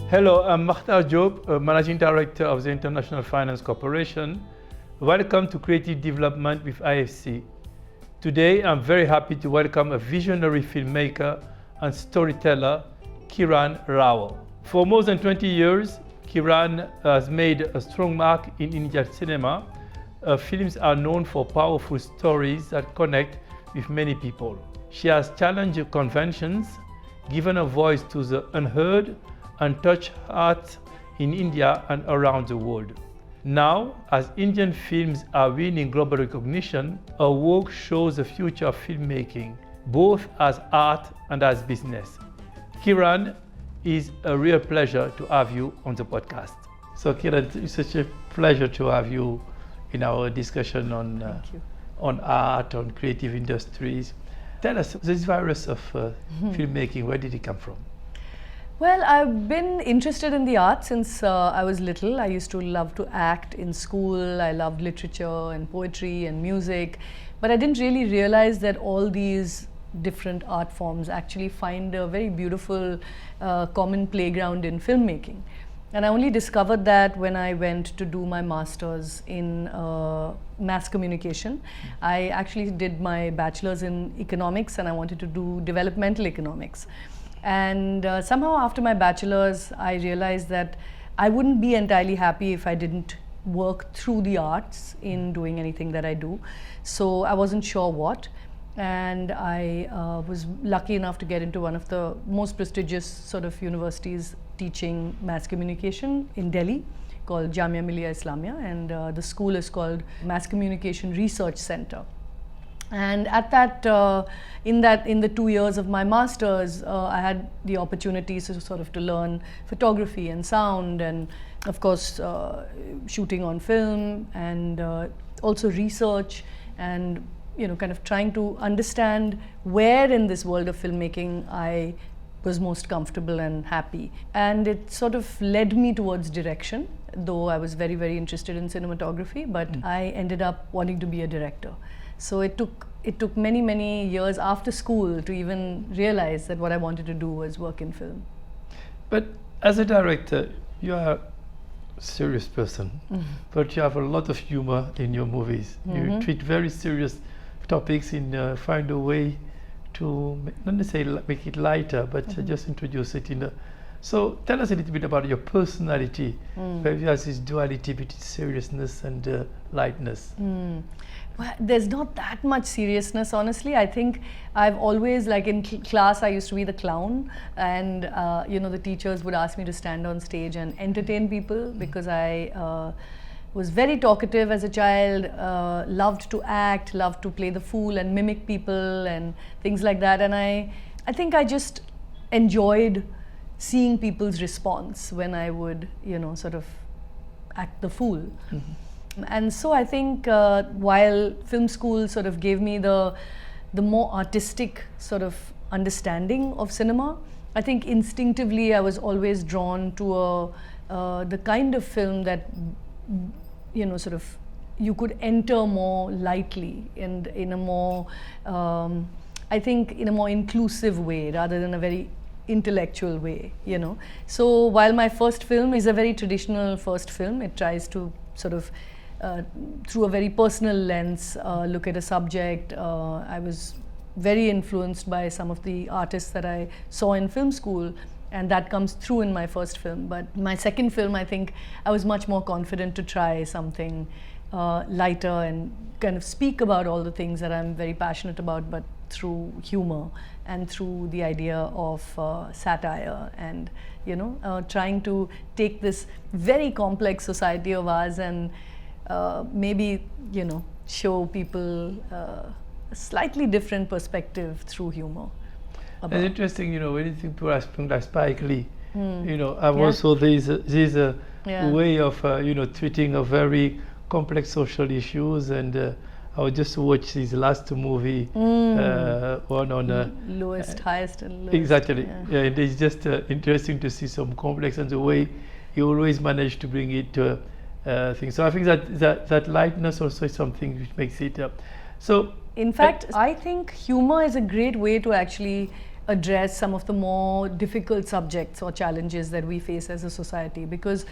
Hello, I'm Makhtar Diop, Managing Director of the International Finance Corporation. Welcome to Creative Development with IFC. Today, I'm very happy to welcome a visionary filmmaker and storyteller, Kiran Rao. For more than 20 years, Kiran has made a strong mark in Indian cinema. Her films are known for powerful stories that connect with many people. She has challenged conventions, given a voice to the unheard, and touched hearts in India and around the world. Now, as Indian films are winning global recognition, her work shows the future of filmmaking, both as art and as business. Kiran, it's a real pleasure to have you on the podcast. So Kiran, it's such a pleasure to have you in our discussion on art, on creative industries. Tell us, this virus of filmmaking, where did it come from? Well, I've been interested in the arts since I was little. I used to love to act in school. I loved literature and poetry and music. But I didn't really realize that all these different art forms actually find a very beautiful common playground in filmmaking. And I only discovered that when I went to do my master's in mass communication. I actually did my bachelor's in economics and I wanted to do developmental economics. And somehow after my bachelor's, I realized that I wouldn't be entirely happy if I didn't work through the arts in doing anything that I do. So I wasn't sure what. And I was lucky enough to get into one of the most prestigious sort of universities teaching mass communication in Delhi, called Jamia Millia Islamia, and the school is called Mass Communication Research Center. And at that, in the 2 years of my master's, I had the opportunities to learn photography and sound, and of course shooting on film, and also research, and kind of trying to understand where in this world of filmmaking I was most comfortable and happy. And it sort of led me towards direction, though I was very, very interested in cinematography, but I ended up wanting to be a director. So it took many, many years after school to even realize that what I wanted to do was work in film. But as a director, you are a serious person, but you have a lot of humor in your movies. You treat very serious topics and find a way to not necessarily make it lighter, but just introduce it in a. So tell us a little bit about your personality, where you have this duality between seriousness and lightness. Well, there's not that much seriousness, honestly. I think I've always, like in class, I used to be the clown, and the teachers would ask me to stand on stage and entertain people because I was very talkative as a child, loved to act, loved to play the fool and mimic people and things like that. And I think I just enjoyed seeing people's response when I would, sort of act the fool. And so I think while film school sort of gave me the more artistic sort of understanding of cinema, I think instinctively I was always drawn to the kind of film that sort of you could enter more lightly and in a more I think in a more inclusive way rather than a very intellectual way, So while my first film is a very traditional first film, it tries to sort of through a very personal lens look at a subject. I was very influenced by some of the artists that I saw in film school, and that comes through in my first film. But my second film, I think I was much more confident to try something lighter and kind of speak about all the things that I'm very passionate about, but through humor and through the idea of satire and trying to take this very complex society of ours and maybe show people a slightly different perspective through humor. It's interesting, when you think to something like Spike Lee, also there's a way of treating a very complex social issues, and I would just watch his last movie, one on lowest, highest, and lowest. Exactly. Yeah, it is just interesting to see some complex and the way he always managed to bring it to things. So I think that lightness also is something which makes it. So in fact, I think humor is a great way to actually address some of the more difficult subjects or challenges that we face as a society. Because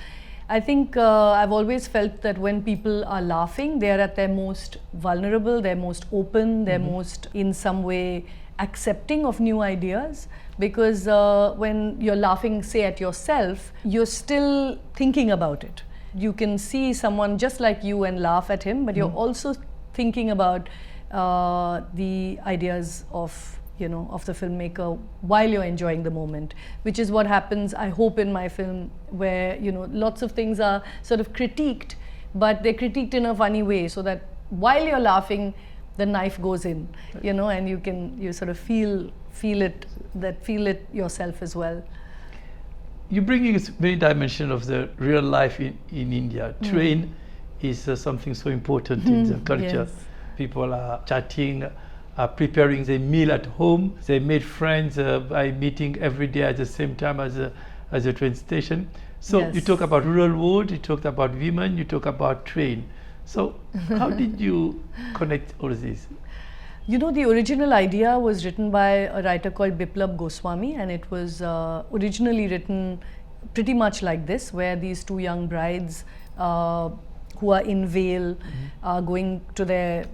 I think I've always felt that when people are laughing, they are at their most vulnerable, they're most open, they're most in some way accepting of new ideas. Because when you're laughing, say, at yourself, you're still thinking about it. You can see someone just like you and laugh at him, but you're also thinking about the ideas of the filmmaker while you're enjoying the moment, which is what happens, I hope, in my film, where lots of things are sort of critiqued, but they're critiqued in a funny way, so that while you're laughing, the knife goes in, and you sort of feel it yourself as well. You bring in many dimensions of the real life in India. Train is something so important in the culture. Yes. People are chatting, are preparing their meal at home. They made friends by meeting every day at the same time as a train station. So Yes. you talk about rural world, you talked about women, you talk about train. So how did you connect all this? The original idea was written by a writer called Biplab Goswami, and it was originally written pretty much like this, where these two young brides who are in Vale are going to their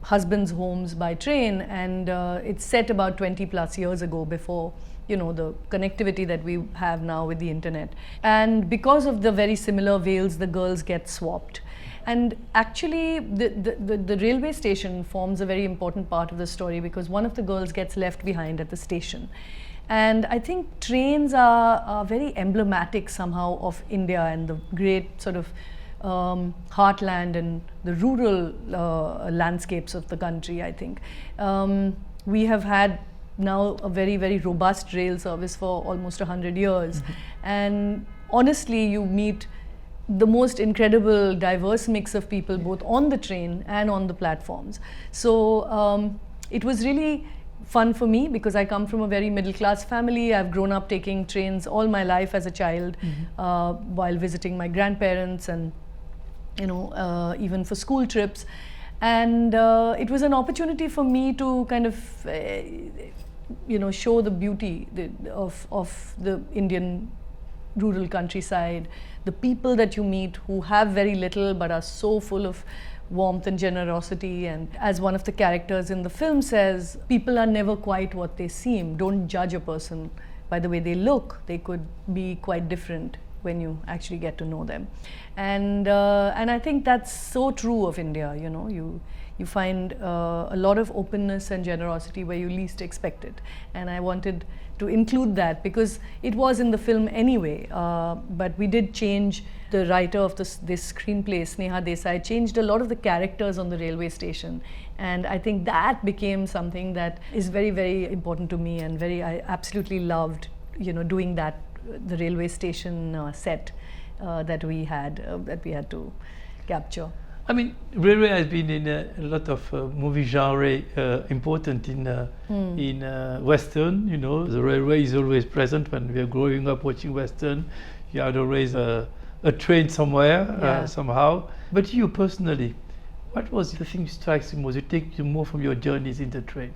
husbands' homes by train, and it's set about 20 plus years ago, before the connectivity that we have now with the internet. And because of the very similar veils, the girls get swapped. And actually, the railway station forms a very important part of the story, because one of the girls gets left behind at the station. And I think trains are very emblematic somehow of India and the great sort of heartland and the rural landscapes of the country, I think. We have had now a very, very robust rail service for almost 100 years. And honestly, you meet the most incredible, diverse mix of people, both on the train and on the platforms. So it was really fun for me, because I come from a very middle class family. I've grown up taking trains all my life as a child, while visiting my grandparents, and even for school trips. And it was an opportunity for me to kind of show the beauty of the Indian rural countryside, the people that you meet who have very little but are so full of warmth and generosity. And as one of the characters in the film says, people are never quite what they seem. Don't judge a person by the way they look. They could be quite different when you actually get to know them. And I think that's so true of India. You find a lot of openness and generosity where you least expect it. And I wanted to include that, because it was in the film anyway, but we did change. The writer of this screenplay, Sneha Desai, changed a lot of the characters on the railway station, and I think that became something that is very, very important to me, and I absolutely loved doing that, the railway station set that we had to capture. I mean, railway has been in a lot of movie genre, important in Western. The railway is always present when we are growing up watching Western. You had always a train somewhere, somehow. But you personally, what was the thing that strikes you most? You take you more from your journeys in the train.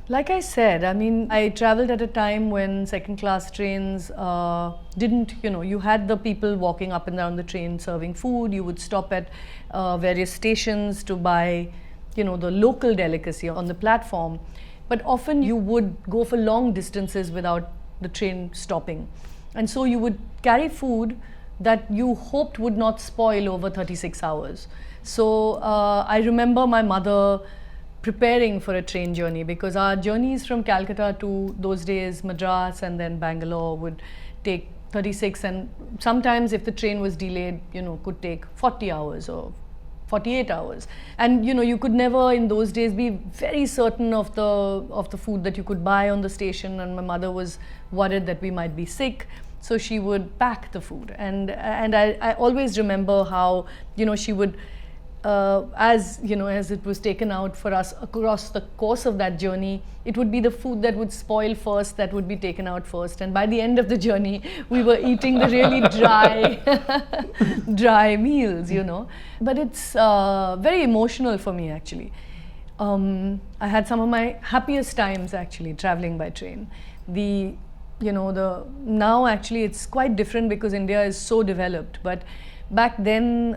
Like I said, I mean, I traveled at a time when second class trains didn't, you had the people walking up and down the train serving food. You would stop at various stations to buy, the local delicacy on the platform. But often you would go for long distances without the train stopping. And so you would carry food that you hoped would not spoil over 36 hours. So I remember my mother preparing for a train journey, because our journeys from Calcutta to those days Madras and then Bangalore would take 36, and sometimes if the train was delayed, could take 40 hours or 48 hours. And you could never in those days be very certain of the food that you could buy on the station, and my mother was worried that we might be sick. So she would pack the food, and I always remember how she would as it was taken out for us across the course of that journey, it would be the food that would spoil first that would be taken out first, and by the end of the journey we were eating the really dry meals, but it's very emotional for me actually. I had some of my happiest times actually traveling by train. Now actually it's quite different because India is so developed, but back then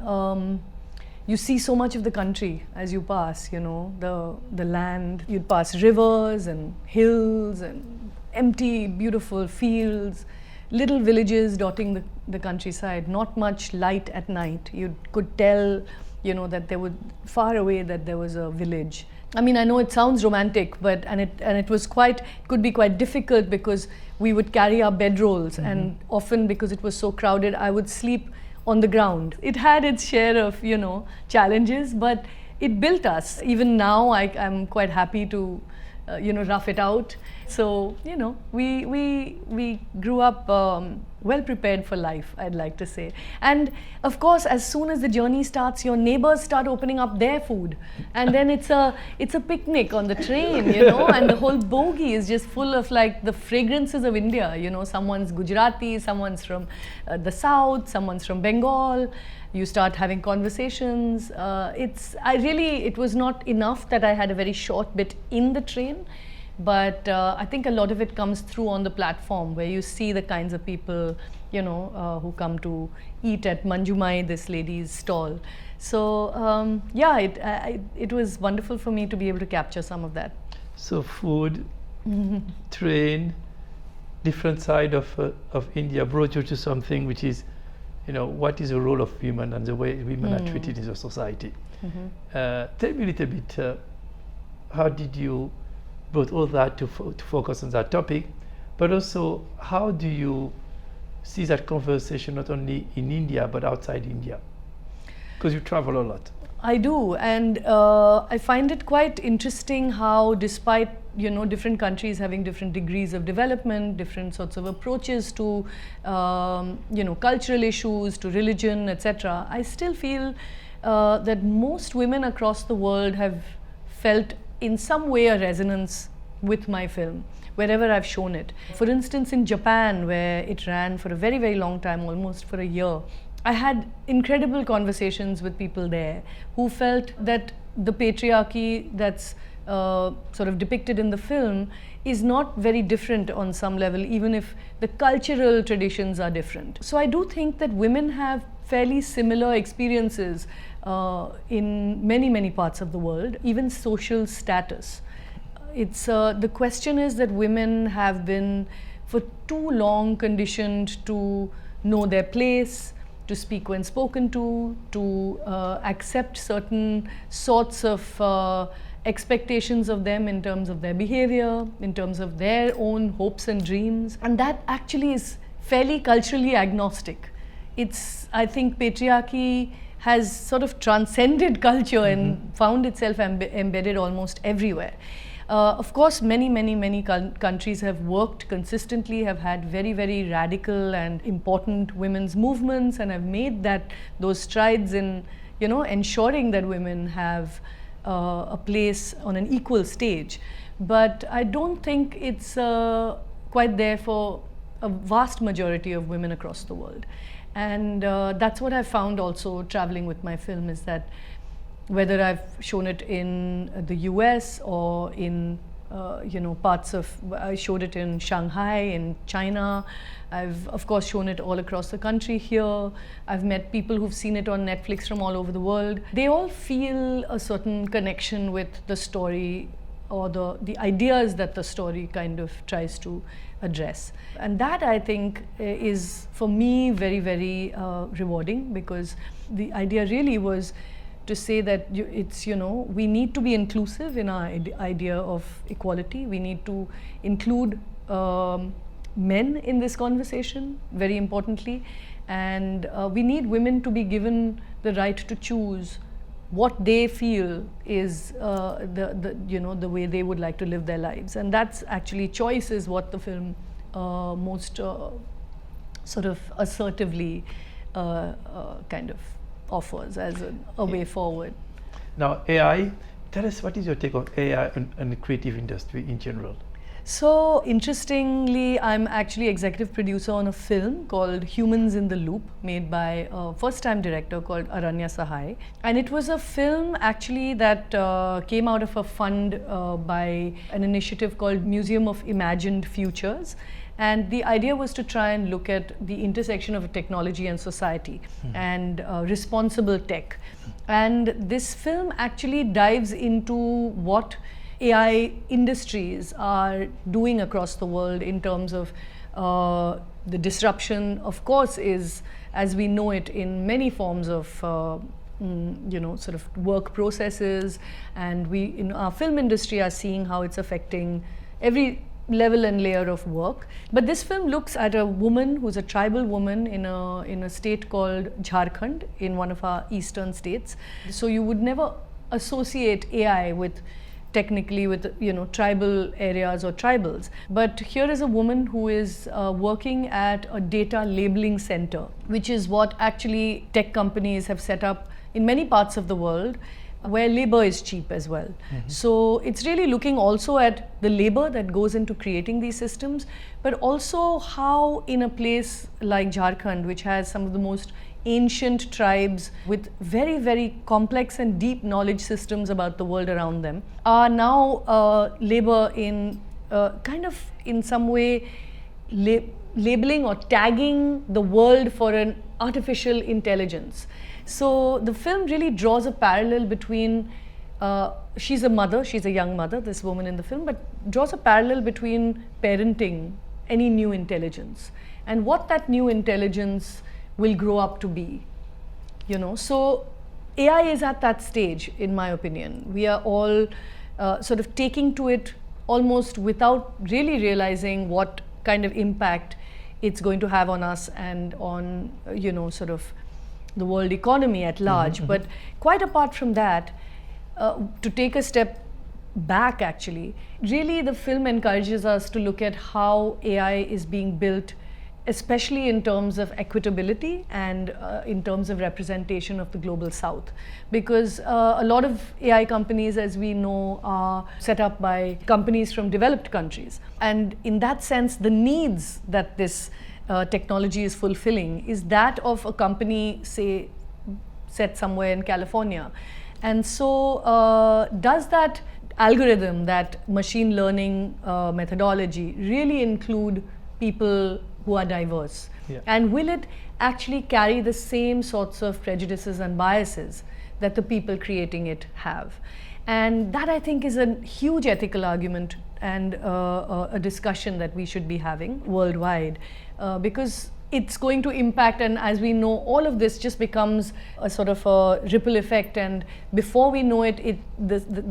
you see so much of the country as you pass, the land. You'd pass rivers and hills and empty, beautiful fields, little villages dotting the countryside, not much light at night. You could tell, that there would, far away, that there was a village. I mean, I know it sounds romantic, but it could be quite difficult because we would carry our bedrolls, and often because it was so crowded, I would sleep on the ground. It had its share of, challenges, but it built us. Even now, I'm quite happy to, rough it out. So, we grew up well prepared for life, I'd like to say. And of course, as soon as the journey starts, your neighbors start opening up their food, and then it's a picnic on the train, and the whole bogie is just full of like the fragrances of India. Someone's Gujarati, someone's from the south, someone's from Bengal. You start having conversations. It was not enough that I had a very short bit in the train, but I think a lot of it comes through on the platform, where you see the kinds of people, who come to eat at Manjumai, this lady's stall. So it was wonderful for me to be able to capture some of that. So food, train, different side of India brought you to something which is, what is the role of women and the way women are treated in the society. Tell me a little bit, how did you brought all that to focus on that topic, but also how do you see that conversation not only in India but outside India? Because you travel a lot. I do, and I find it quite interesting how, despite different countries having different degrees of development, different sorts of approaches to cultural issues, to religion, etc., I still feel that most women across the world have felt in some way a resonance with my film, wherever I've shown it. For instance, in Japan, where it ran for a very, very long time, almost for a year, I had incredible conversations with people there who felt that the patriarchy that's sort of depicted in the film is not very different on some level, even if the cultural traditions are different. So I do think that women have fairly similar experiences in many, many parts of the world, even social status. It's the question is that women have been for too long conditioned to know their place, to speak when spoken to accept certain sorts of expectations of them in terms of their behavior, in terms of their own hopes and dreams. And that actually is fairly culturally agnostic. I think patriarchy has sort of transcended culture and found itself embedded almost everywhere. Of course, many countries have worked consistently, have had very, very radical and important women's movements, and have made those strides in, ensuring that women have a place on an equal stage. But I don't think it's quite there for a vast majority of women across the world. And that's what I found also traveling with my film, is that whether I've shown it in the US or in parts of, I showed it in Shanghai, in China. I've of course shown it all across the country here. I've met people who've seen it on Netflix from all over the world. They all feel a certain connection with the story, or the ideas that the story kind of tries to address. And that, I think, is for me very, very rewarding, because the idea really was to say that we need to be inclusive in our idea of equality. We need to include men in this conversation, very importantly, and we need women to be given the right to choose what they feel is the way they would like to live their lives. And that's actually, choice is what the film most sort of assertively kind of offers as a way forward. Now, AI, tell us, what is your take on AI and the creative industry in general? So interestingly, I'm actually executive producer on a film called Humans in the Loop, made by a first-time director called Aranya Sahai. And it was a film actually that came out of a fund by an initiative called Museum of Imagined Futures. And the idea was to try and look at the intersection of technology and society and responsible tech. And this film actually dives into what AI industries are doing across the world in terms of the disruption, of course, is as we know it in many forms of sort of work processes, and we in our film industry are seeing how it's affecting every level and layer of work. But this film looks at a woman who's a tribal woman in a state called Jharkhand, in one of our eastern states. So you would never associate AI with technically with tribal areas or tribals, but here is a woman who is working at a data labeling center, which is what actually tech companies have set up in many parts of the world, where labor is cheap as well. So it's really looking also at the labor that goes into creating these systems, but also how in a place like Jharkhand, which has some of the most ancient tribes with very, very complex and deep knowledge systems about the world around them, are now labor in kind of in some way labeling or tagging the world for an artificial intelligence. So the film really draws a parallel between, she's a mother, she's a young mother, this woman in the film, but draws a parallel between parenting any new intelligence and what that new intelligence will grow up to be. So AI is at that stage, in my opinion. We are all sort of taking to it almost without really realizing what kind of impact it's going to have on us and on, sort of the world economy at large. But quite apart from that, to take a step back actually, really the film encourages us to look at how AI is being built, especially in terms of equitability and in terms of representation of the global south. Because a lot of AI companies, as we know, are set up by companies from developed countries. And in that sense, the needs that this technology is fulfilling is that of a company, say, set somewhere in California. And so does that algorithm, that machine learning methodology really include people who are diverse? Yeah. And will it actually carry the same sorts of prejudices and biases that the people creating it have? And that, I think, is a huge ethical argument and a discussion that we should be having worldwide, because it's going to impact, and as we know, all of this just becomes a sort of a ripple effect, and before we know it,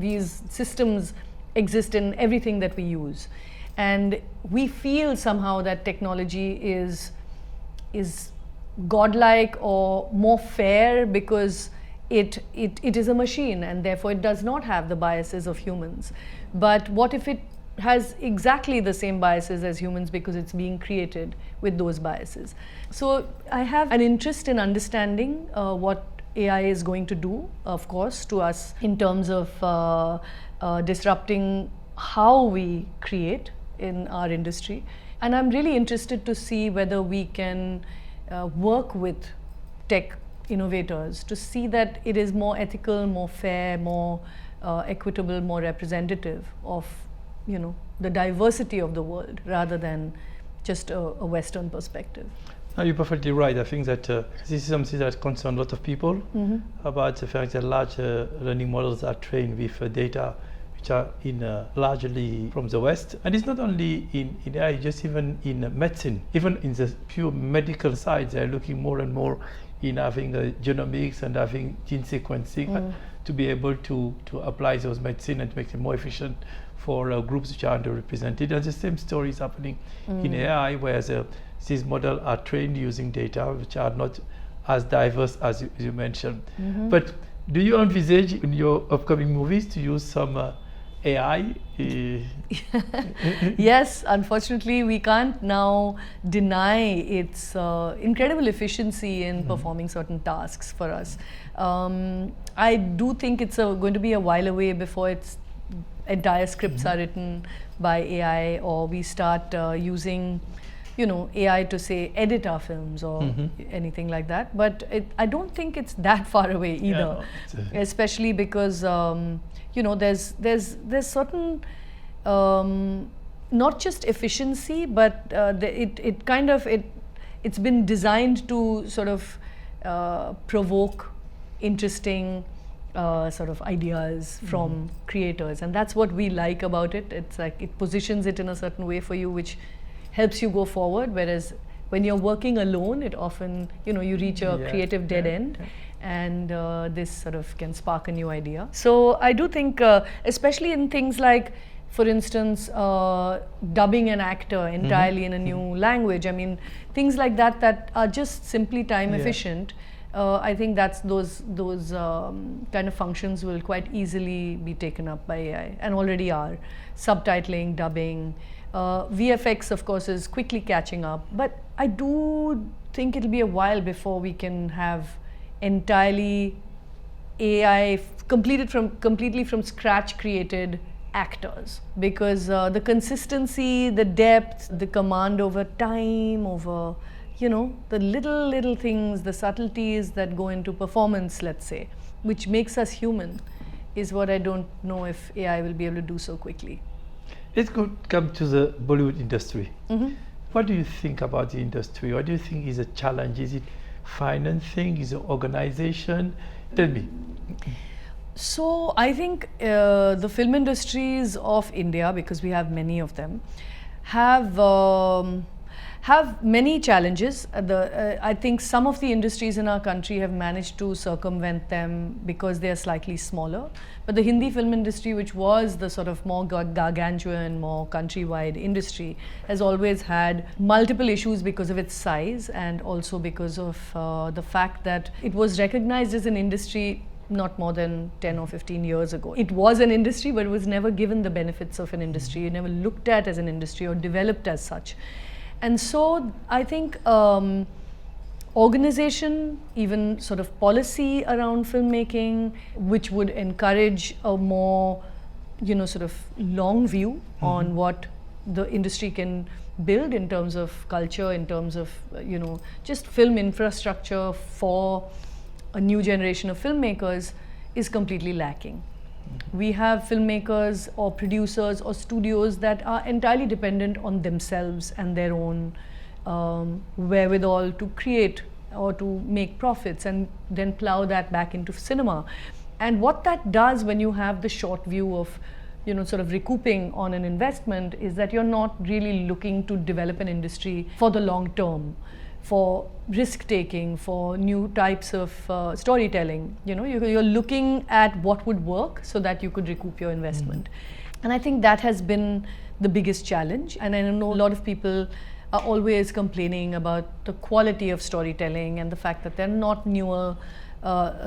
these systems exist in everything that we use. And we feel somehow that technology is godlike or more fair because it is a machine, and therefore it does not have the biases of humans. But what if it has exactly the same biases as humans because it's being created with those biases? So I have an interest in understanding what AI is going to do, of course, to us in terms of disrupting how we create in our industry. And I'm really interested to see whether we can work with tech innovators to see that it is more ethical, more fair, more equitable, more representative of the diversity of the world rather than just a Western perspective. No, you're perfectly right. I think that this is something that concerns a lot of people about the fact that large learning models are trained with data which are largely from the West. And it's not only in AI, just even in medicine. Even in the pure medical side, they're looking more and more in having genomics and having gene sequencing to be able to apply those medicine and to make them more efficient for groups which are underrepresented. And the same story is happening in AI, where these models are trained using data which are not as diverse as you mentioned. But do you envisage in your upcoming movies to use some AI? Yes, unfortunately, we can't now deny its incredible efficiency in performing certain tasks for us. I do think it's going to be a while away before it's entire scripts are written by AI, or we start using, AI to say edit our films or anything like that. But I don't think it's that far away either, especially because there's certain not just efficiency, but it's been designed to sort of provoke interesting sort of ideas from creators, and that's what we like about it. It's like it positions it in a certain way for you, which helps you go forward, whereas when you're working alone, it often, you reach a creative dead end. And this sort of can spark a new idea. So I do think, especially in things like, for instance, dubbing an actor entirely in a new language, I mean, things like that are just simply time efficient. I think that's those kind of functions will quite easily be taken up by AI, and already are. Subtitling, dubbing, VFX of course is quickly catching up, but I do think it'll be a while before we can have entirely AI completely from scratch created actors, because the consistency, the depth, the command over time, over the little things, the subtleties that go into performance, let's say, which makes us human, is what I don't know if AI will be able to do so quickly. Let's come to the Bollywood industry. What do you think about the industry? What do you think is a challenge? Is it financing? Is it organization? Tell me. So I think the film industries of India, because we have many of them, have many challenges. I think some of the industries in our country have managed to circumvent them because they are slightly smaller. But the Hindi film industry, which was the sort of more gargantuan, more countrywide industry, has always had multiple issues because of its size, and also because of the fact that it was recognized as an industry not more than 10 or 15 years ago. It was an industry, but it was never given the benefits of an industry. It never looked at as an industry or developed as such. And so I think organization, even sort of policy around filmmaking, which would encourage a more, sort of long view on what the industry can build in terms of culture, in terms of, just film infrastructure for a new generation of filmmakers, is completely lacking. We have filmmakers or producers or studios that are entirely dependent on themselves and their own wherewithal to create or to make profits, and then plow that back into cinema. And what that does when you have the short view of, sort of recouping on an investment, is that you're not really looking to develop an industry for the long term, for risk taking, for new types of storytelling. You're looking at what would work so that you could recoup your investment. And I think that has been the biggest challenge. And I know a lot of people are always complaining about the quality of storytelling and the fact that they're not newer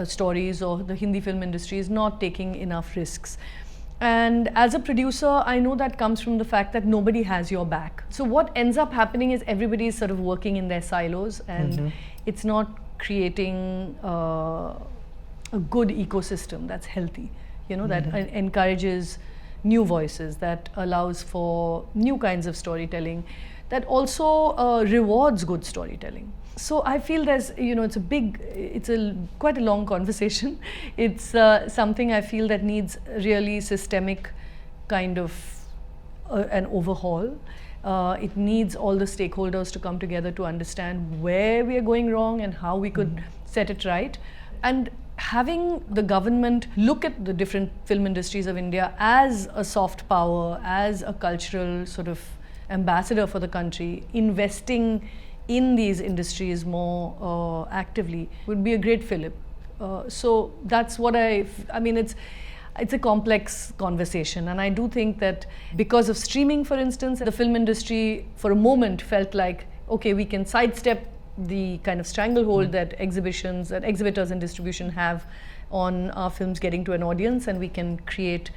stories, or the Hindi film industry is not taking enough risks. And as a producer, I know that comes from the fact that nobody has your back. So what ends up happening is everybody is sort of working in their silos, and it's not creating a good ecosystem that's healthy, that encourages new voices, that allows for new kinds of storytelling, that also rewards good storytelling. So I feel there's, it's quite a long conversation. It's something I feel that needs really systemic kind of an overhaul. It needs all the stakeholders to come together to understand where we are going wrong and how we could set it right. And having the government look at the different film industries of India as a soft power, as a cultural sort of ambassador for the country, investing in these industries more actively would be a great fillip. So that's what I mean, it's a complex conversation, and I do think that because of streaming, for instance, the film industry for a moment felt like, okay, we can sidestep the kind of stranglehold that exhibitors and distribution have on our films getting to an audience, and we can create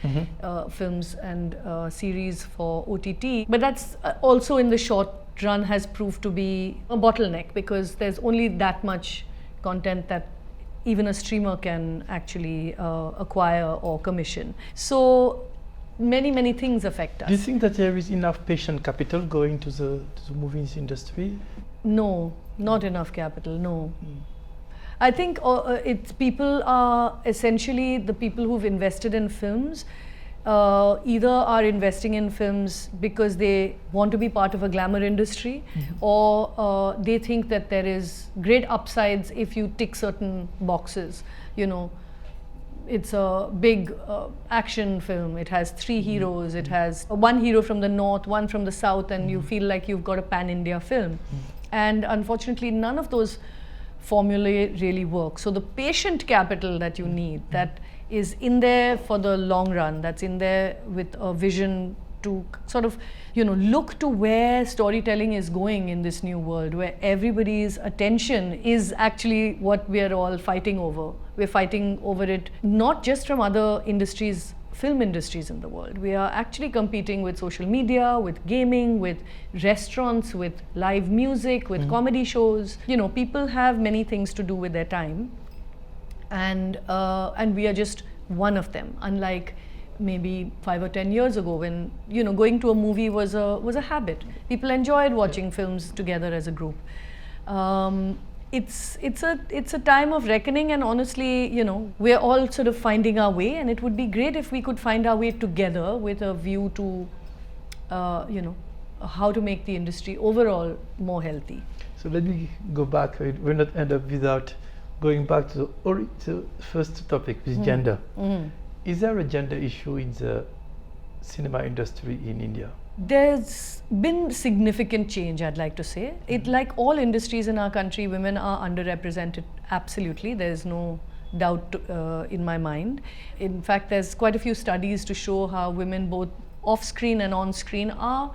films and series for OTT. But that's also in the short run has proved to be a bottleneck, because there's only that much content that even a streamer can actually acquire or commission. So many things affect Do you us. think that there is enough patient capital going to the movies industry? No, not enough capital, no. I think it's people are essentially the people who've invested in films either are investing in films because they want to be part of a glamour industry, or they think that there is great upsides if you tick certain boxes. You know, it's a big action film. It has 3 heroes. It has one hero from the north, one from the south, and you feel like you've got a pan-India film. And unfortunately, none of those formulae really work. So the patient capital that you need, that is in there for the long run, that's in there with a vision to sort of, you know, look to where storytelling is going in this new world, where everybody's attention is actually what we're all fighting over. We're fighting over it not just from other industries, film industries in the world. We are actually competing with social media, with gaming, with restaurants, with live music, with comedy shows. You know, people have many things to do with their time, and we are just one of them. Unlike maybe 5 or 10 years ago, when, you know, going to a movie was a habit. People enjoyed watching films together as a group. It's a time of reckoning, and honestly, you know, we're all sort of finding our way, and it would be great if we could find our way together with a view to, you know, how to make the industry overall more healthy. So let me go back. We'll not end up without going back to the first topic, which is gender. Is there a gender issue in the cinema industry in India? There's been significant change, I'd like to say. It, like all industries in our country, women are underrepresented, absolutely. There's no doubt in my mind. In fact, there's quite a few studies to show how women, both off-screen and on-screen, are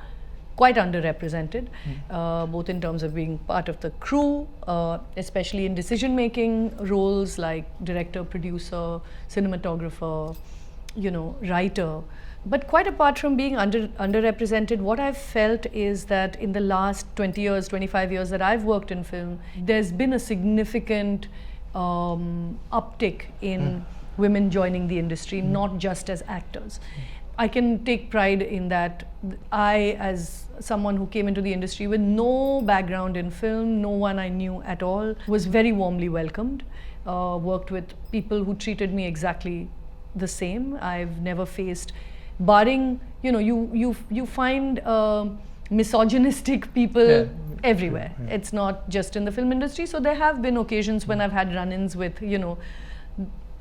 quite underrepresented, both in terms of being part of the crew, especially in decision-making roles like director, producer, cinematographer, you know, writer. But quite apart from being underrepresented, what I've felt is that in the last 20 years, 25 years that I've worked in film, there's been a significant uptick in women joining the industry, not just as actors. I can take pride in that. I, as someone who came into the industry with no background in film, no one I knew at all, was very warmly welcomed. Worked with people who treated me exactly the same. I've never faced, barring, you know, you find misogynistic people everywhere. It's not just in the film industry. So there have been occasions when I've had run-ins with, you know,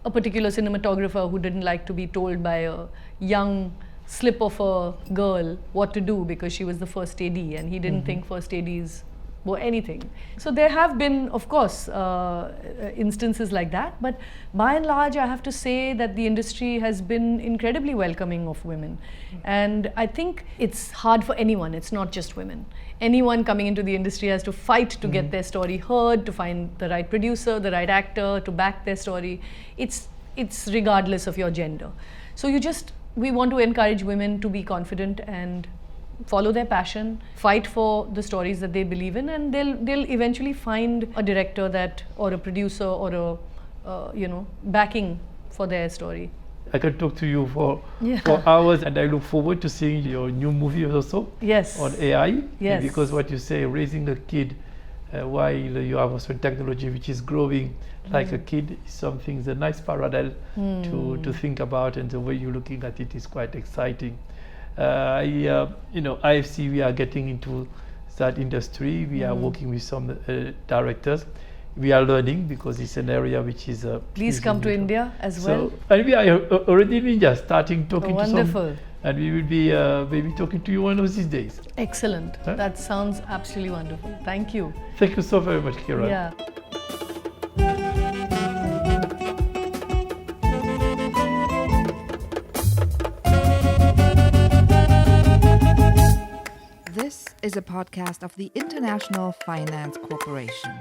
a particular cinematographer who didn't like to be told by a young slip of a girl what to do because she was the first AD, and he didn't think first ADs were anything. So there have been, of course, instances like that, but by and large, I have to say that the industry has been incredibly welcoming of women. And I think it's hard for anyone, it's not just women. Anyone coming into the industry has to fight to get their story heard, to find the right producer, the right actor, to back their story. It's regardless of your gender. So we want to encourage women to be confident and follow their passion, fight for the stories that they believe in, and they'll eventually find a director that, or a producer, or a you know, backing for their story. I can talk to you for hours, and I look forward to seeing your new movie also. Yes. On AI. Yes. Because what you say, raising a kid while you have also technology which is growing like a kid, is something, a nice parallel to think about, and the way you're looking at it is quite exciting. You know, IFC, we are getting into that industry. We are working with some directors. We are learning because it's an area which is Please come to India as well. So, and we are already in India, starting talking to some. Wonderful. And we will be maybe talking to you one of these days. Excellent. That sounds absolutely wonderful. Thank you. Thank you so very much, Kiran. Yeah. This is a podcast of the International Finance Corporation.